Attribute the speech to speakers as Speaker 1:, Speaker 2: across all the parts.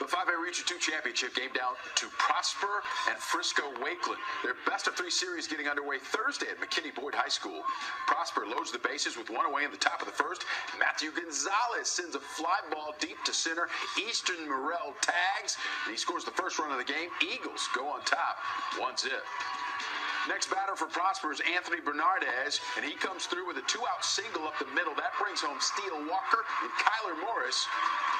Speaker 1: The 5A Region 2 Championship game down to Prosper and Frisco Wakeland. Their best-of-3 series getting underway Thursday at McKinney Boyd High School. Prosper loads the bases with one away in the top of the first. Matthew Gonzalez sends a fly ball deep to center. Easton Morrell tags, and he scores the first run of the game. Eagles go on top, 1-0. Next batter for Prosper is Anthony Bernardez, and he comes through with a 2-out single up the middle. That brings home Steele Walker and Kyler Morris.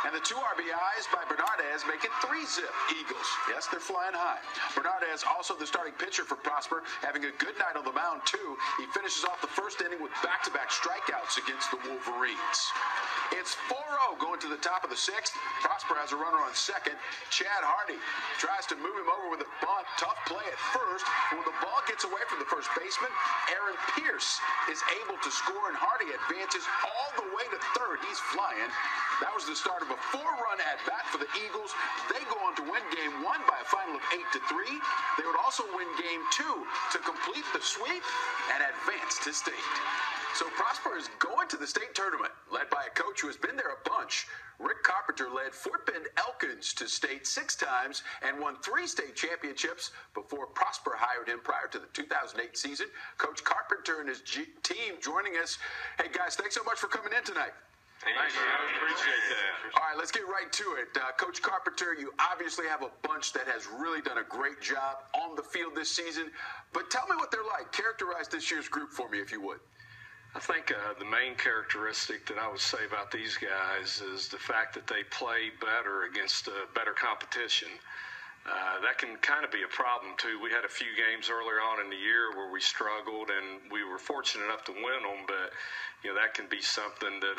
Speaker 1: And the 2 RBIs by Bernardez make it 3-0 Eagles. Yes, they're flying high. Bernardez, also the starting pitcher for Prosper, having a good night on the mound, too. He finishes off the first inning with back-to-back strikeouts against the Wolverines. It's 4-0 going to the top of the 6th. Prosper has a runner on second. Chad Hardy tries to move him over with a bunt. Tough play at first. When the ball gets away from the first baseman, Aaron Pierce is able to score, and Hardy advances all the way to third. He's flying. That was the start of a 4-run at-bat for the Eagles. They go on to win Game 1 by a final of 8-3. They would also win Game 2 to complete the sweep and advance to state. So Prosper is going to the state tournament, led by a coach who has been there a bunch. Rick Carpenter led Fort Bend Elkins to state 6 times and won 3 state championships before Prosper hired him prior to the 2008 season. Coach Carpenter and his team joining us. Hey, guys, thanks so much for coming in tonight.
Speaker 2: Thank you. I appreciate that.
Speaker 1: All right, let's get right to it. Coach Carpenter, you obviously have a bunch that has really done a great job on the field this season. But tell me what they're like. Characterize this year's group for me, if you would.
Speaker 2: I think the main characteristic that I would say about these guys is the fact that they play better against better competition. That can kind of be a problem, too. We had a few games earlier on in the year where we struggled, and we were fortunate enough to win them, but that can be something that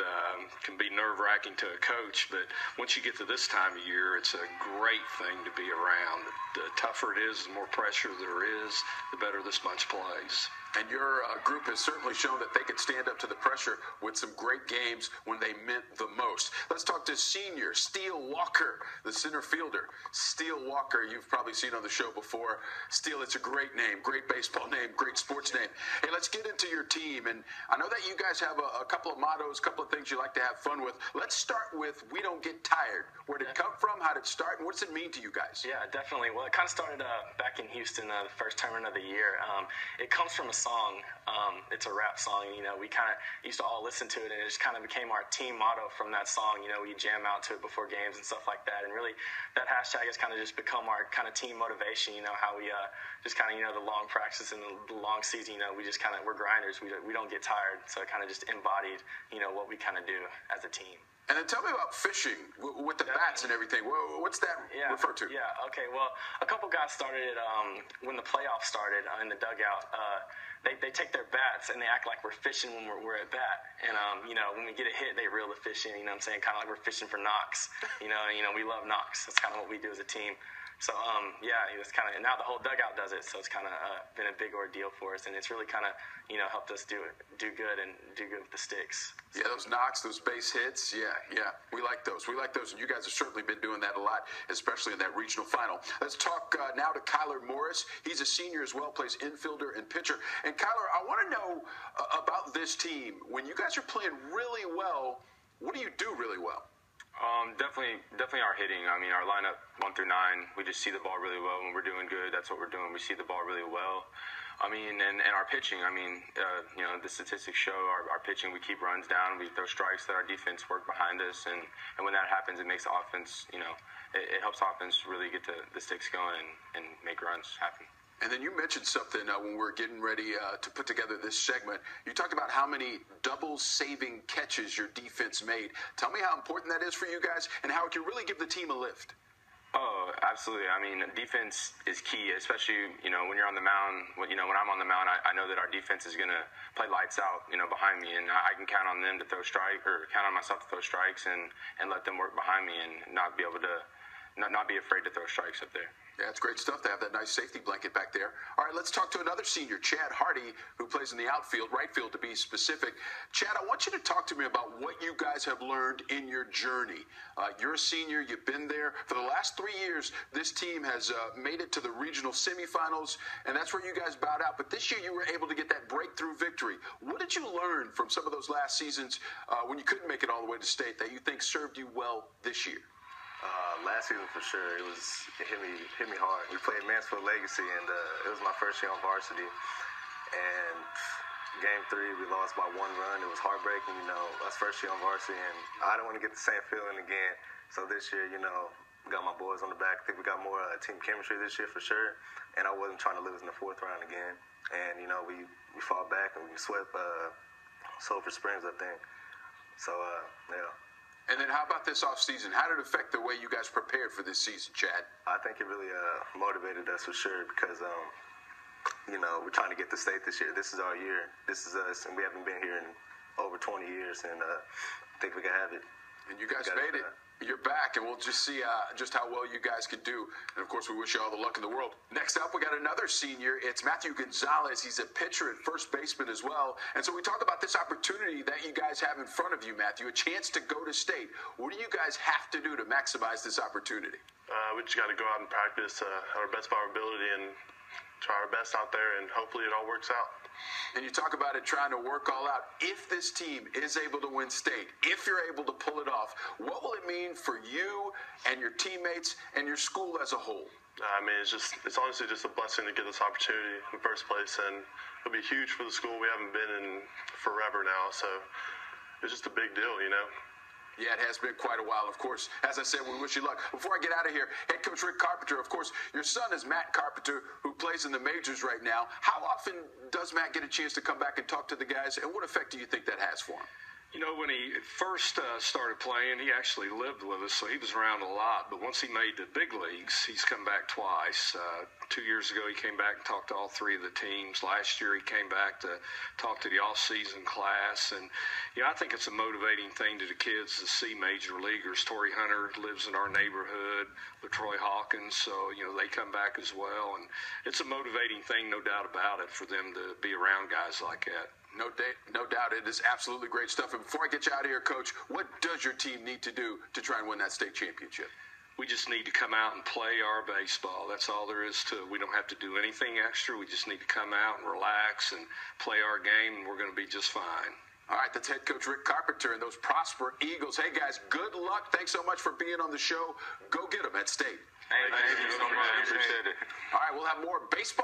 Speaker 2: can be nerve-wracking to a coach. But once you get to this time of year, it's a great thing to be around. The tougher it is, the more pressure there is, the better this bunch plays.
Speaker 1: And your group has certainly shown that they could stand up to the pressure with some great games when they meant the most. Let's talk to senior Steele Walker, the center fielder. Steele Walker, you've probably seen on the show before. Steele, it's a great name, great baseball name, great sports name. Hey, let's get into your team. And I know that you guys have a couple of mottos, a couple of things you like to have fun with. Let's start with "We don't get tired." Where did it come from? How did it start? And what does it mean to you guys?
Speaker 3: Yeah, definitely. Well, it kind of started back in Houston, the first tournament of the year. It comes from a song. It's a rap song. We kind of used to all listen to it, and it just kind of became our team motto from that song. We jam out to it before games and stuff like that. And really, that hashtag has kind of just become our kind of team motivation. How we just kind of, the long practice and the long season, we just kind of, we're grinders. We don't get tired. So it kind of just embodied, what we kind of do as a team.
Speaker 1: And then tell me about fishing with the bats and everything. What's that refer to?
Speaker 3: Yeah, okay. Well, a couple guys started it when the playoffs started in the dugout. They take their bats and they act like we're fishing when we're at bat. And, when we get a hit, they reel the fish in, what I'm saying? Kind of like we're fishing for knocks. We love knocks. That's kind of what we do as a team. So, it's kind of, and now the whole dugout does it, so it's kind of been a big ordeal for us, and it's really kind of, helped us do good and do good with the sticks.
Speaker 1: So. Yeah, those knocks, those base hits, yeah, we like those. We like those, and you guys have certainly been doing that a lot, especially in that regional final. Let's talk now to Kyler Morris. He's a senior as well, plays infielder and pitcher. And Kyler, I want to know about this team. When you guys are playing really well, what do you do really well?
Speaker 4: Definitely our hitting. I mean, our lineup 1 through 9, we just see the ball really well. When we're doing good, that's what we're doing. We see the ball really well. I mean, and our pitching. I mean, the statistics show our pitching. We keep runs down. We throw strikes. Let our defense work behind us. And when that happens, it makes the offense. It helps offense really get the sticks going and make runs happen.
Speaker 1: And then you mentioned something when we were getting ready to put together this segment. You talked about how many double-saving catches your defense made. Tell me how important that is for you guys and how it can really give the team a lift.
Speaker 4: Oh, absolutely. I mean, defense is key, especially, when you're on the mound. When I'm on the mound, I know that our defense is going to play lights out, behind me. And I can count on them to throw strikes or count on myself to throw strikes and let them work behind me and not be able to not be afraid to throw strikes up there.
Speaker 1: Yeah, it's great stuff to have that nice safety blanket back there. All right, let's talk to another senior, Chad Hardy, who plays in the outfield, right field to be specific. Chad, I want you to talk to me about what you guys have learned in your journey. You're a senior. You've been there. For the last 3 years, this team has made it to the regional semifinals, and that's where you guys bowed out. But this year, you were able to get that breakthrough victory. What did you learn from some of those last seasons when you couldn't make it all the way to state that you think served you well this year?
Speaker 5: Last season for sure, it hit me hard. We played Mansfield Legacy, and it was my first year on varsity. And game 3, we lost by 1 run. It was heartbreaking, That's first year on varsity, and I don't want to get the same feeling again. So this year, we got my boys on the back. I think we got more team chemistry this year for sure. And I wasn't trying to lose in the 4th round again. And we fought back and we swept Sulphur Springs, I think. So yeah.
Speaker 1: And then how about this offseason? How did it affect the way you guys prepared for this season, Chad?
Speaker 5: I think it really motivated us for sure because, we're trying to get to state this year. This is our year. This is us, and we haven't been here in over 20 years, and I think we can have it.
Speaker 1: And you guys made it. You're back, and we'll just see just how well you guys can do. And, of course, we wish you all the luck in the world. Next up, we got another senior. It's Matthew Gonzalez. He's a pitcher and first baseman as well. And so we talk about this opportunity that you guys have in front of you, Matthew, a chance to go to state. What do you guys have to do to maximize this opportunity?
Speaker 6: We just got to go out and practice at our best of our ability and try our best out there, and hopefully it all works out.
Speaker 1: And you talk about it trying to work all out. If this team is able to win state, if you're able to pull it off, what will it mean for you and your teammates and your school as a whole?
Speaker 6: It's honestly just a blessing to get this opportunity in the first place, and it'll be huge for the school. We haven't been in forever now, so it's just a big deal,
Speaker 1: Yeah, it has been quite a while, of course. As I said, we wish you luck. Before I get out of here, head coach Rick Carpenter, of course, your son is Matt Carpenter, who plays in the majors right now. How often does Matt get a chance to come back and talk to the guys, and what effect do you think that has for him?
Speaker 2: When he first started playing, he actually lived with us, so he was around a lot. But once he made the big leagues, he's come back twice. 2 years ago, he came back and talked to all 3 of the teams. Last year, he came back to talk to the off-season class. And, I think it's a motivating thing to the kids to see major leaguers. Torrey Hunter lives in our neighborhood with Troy Hawkins, so, they come back as well. And it's a motivating thing, no doubt about it, for them to be around guys like that.
Speaker 1: No doubt. It is absolutely great stuff. And before I get you out of here, Coach, what does your team need to do to try and win that state championship?
Speaker 2: We just need to come out and play our baseball. That's all there is to it. We don't have to do anything extra. We just need to come out and relax and play our game, and we're going to be just fine.
Speaker 1: All right, that's head coach Rick Carpenter and those Prosper Eagles. Hey, guys, good luck. Thanks so much for being on the show. Go get them at state.
Speaker 4: Thank you so much. Appreciate it.
Speaker 1: All right, we'll have more baseball.